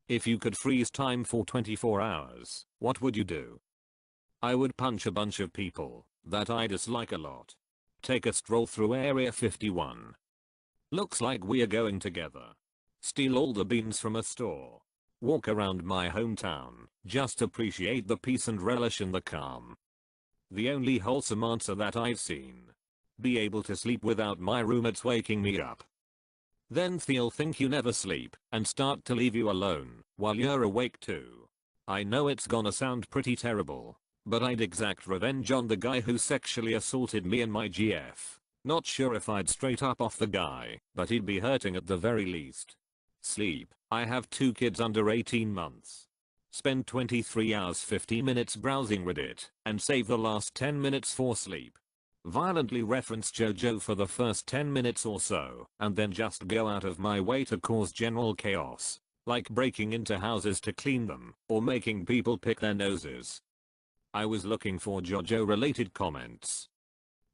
If you could freeze time for 24 hours, what would you do? I would punch a bunch of people that I dislike a lot. Take a stroll through Area 51. Looks like we are going together. Steal all the beans from a store. Walk around my hometown, just appreciate the peace and relish in the calm. The only wholesome answer that I've seen. Be able to sleep without my roommates waking me up. Then they'll think you never sleep and start to leave you alone while you're awake too. I know it's gonna sound pretty terrible, but I'd exact revenge on the guy who sexually assaulted me in my GF. Not sure if I'd straight up off the guy, but he'd be hurting at the very least. Sleep. I have 2 kids under 18 months. Spend 23 hours 50 minutes browsing Reddit and save the last 10 minutes for sleep. Violently reference JoJo for the first 10 minutes or so, and then just go out of my way to cause general chaos, like breaking into houses to clean them, or making people pick their noses. I was looking for JoJo related comments.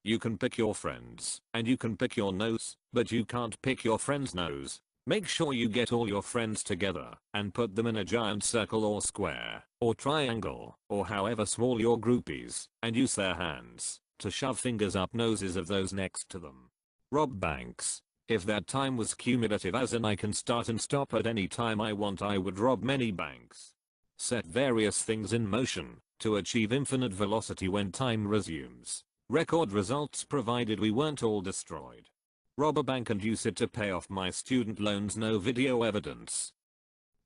You can pick your friends, and you can pick your nose, but you can't pick your friend's nose. Make sure you get all your friends together and put them in a giant circle or square, or triangle, or however small your group is, and use their hands to shove fingers up noses of those next to them. Rob banks. If that time was cumulative as in I can start and stop at any time I want, I would rob many banks. Set various things in motion to achieve infinite velocity when time resumes. Record results provided we weren't all destroyed. Rob a bank and use it to pay off my student loans, no video evidence.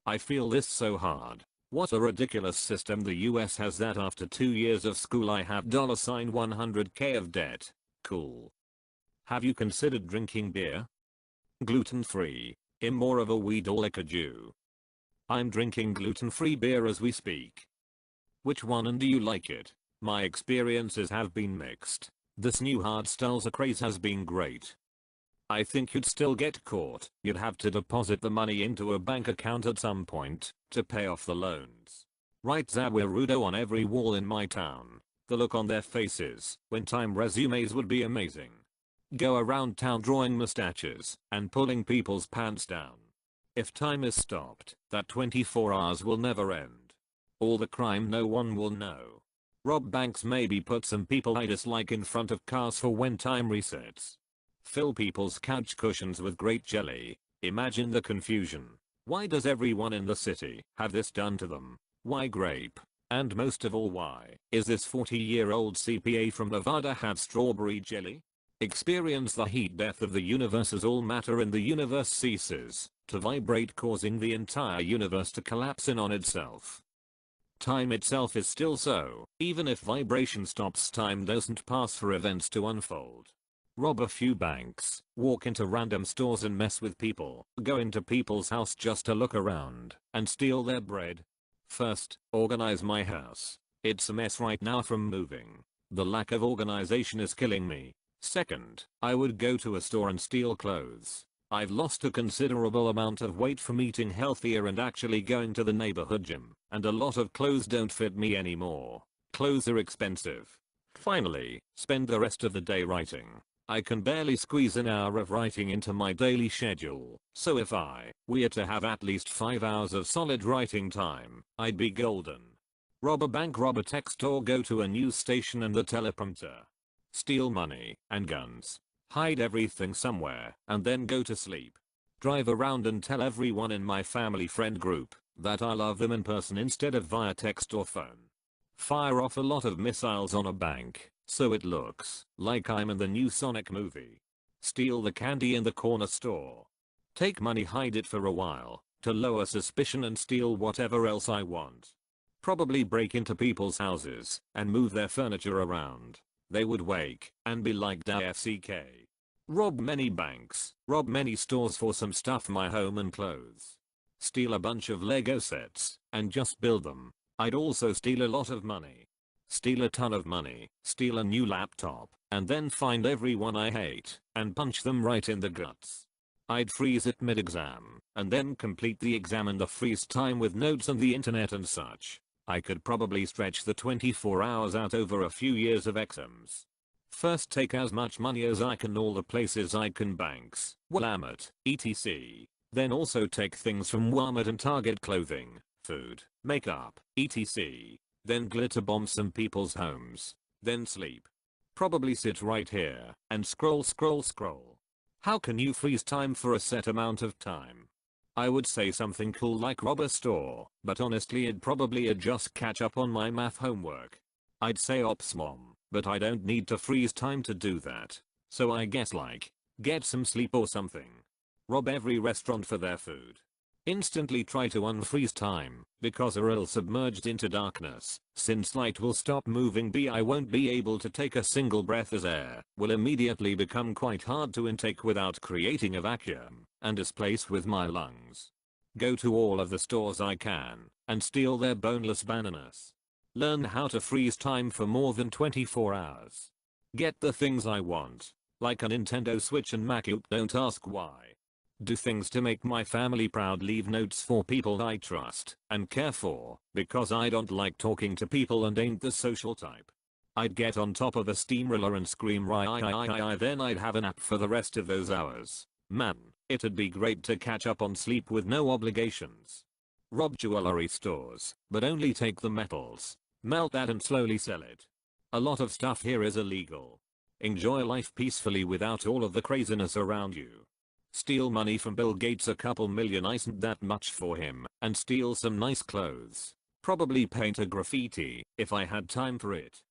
I feel this so hard. What a ridiculous system the US has that after 2 years of school I have $100k of debt. Cool. Have you considered drinking beer? Gluten-free. I'm more of a weed or like a Jew. I'm drinking gluten-free beer as we speak. Which one, and do you like it? My experiences have been mixed. This new hardstyles craze has been great. I think you'd still get caught. You'd have to deposit the money into a bank account at some point to pay off the loans. Write Zawirudo on every wall in my town. The look on their faces when time resumes would be amazing. Go around town drawing mustaches and pulling people's pants down. If time is stopped, that 24 hours will never end. All the crime no one will know. Rob banks, maybe put some people I dislike in front of cars for when time resets. Fill people's couch cushions with grape jelly. Imagine the confusion. Why does everyone in the city have this done to them? Why grape? And most of all, why is this 40-year-old CPA from Nevada have strawberry jelly? Experience the heat death of the universe as all matter in the universe ceases to vibrate, causing the entire universe to collapse in on itself. Time itself is still, so even if vibration stops, time doesn't pass for events to unfold. Rob a few banks, walk into random stores and mess with people, go into people's house just to look around and steal their bread. First, organize my house. It's a mess right now from moving. The lack of organization is killing me. Second, I would go to a store and steal clothes. I've lost a considerable amount of weight from eating healthier and actually going to the neighborhood gym, and a lot of clothes don't fit me anymore. Clothes are expensive. Finally, spend the rest of the day writing. I can barely squeeze an hour of writing into my daily schedule, so if I were to have at least 5 hours of solid writing time, I'd be golden. Rob a bank, rob a tech store, go to a news station and the teleprompter. Steal money and guns. Hide everything somewhere and then go to sleep. Drive around and tell everyone in my family friend group that I love them in person instead of via text or phone. Fire off a lot of missiles on a bank so it looks like I'm in the new Sonic movie. Steal the candy in the corner store. Take money, hide it for a while to lower suspicion, and steal whatever else I want. Probably break into people's houses and move their furniture around. They would wake and be like DFCK. Rob many banks, rob many stores for some stuff, my home and clothes. Steal a bunch of Lego sets and just build them. I'd also steal a lot of money. Steal a ton of money, steal a new laptop, and then find everyone I hate and punch them right in the guts. I'd freeze it mid-exam and then complete the exam in the freeze time with notes and the internet and such. I could probably stretch the 24 hours out over a few years of exams. First, take as much money as I can, all the places I can, banks, Walmart, etc. Then also take things from Walmart and Target, clothing, food, makeup, etc. Then glitter bomb some people's homes. Then sleep. Probably sit right here and scroll. How can you freeze time for a set amount of time? I would say something cool like rob a store, but honestly it'd probably just catch up on my math homework. I'd say ops mom, but I don't need to freeze time to do that. So I guess like, get some sleep or something. Rob every restaurant for their food. Instantly try to unfreeze time, because or else submerged into darkness, since light will stop moving, I won't be able to take a single breath as air will immediately become quite hard to intake without creating a vacuum, and displace with my lungs. Go to all of the stores I can, and steal their boneless bananas. Learn how to freeze time for more than 24 hours. Get the things I want, like a Nintendo Switch and Mac. Don't ask why. Do things to make my family proud. Leave notes for people I trust and care for, because I don't like talking to people and ain't the social type. I'd get on top of a steamroller and scream then I'd have a nap for the rest of those hours. Man, it'd be great to catch up on sleep with no obligations. Rob jewelry stores, but only take the metals. Melt that and slowly sell it. A lot of stuff here is illegal. Enjoy life peacefully without all of the craziness around you. Steal money from Bill Gates, a couple million isn't that much for him, and steal some nice clothes. Probably paint a graffiti, if I had time for it.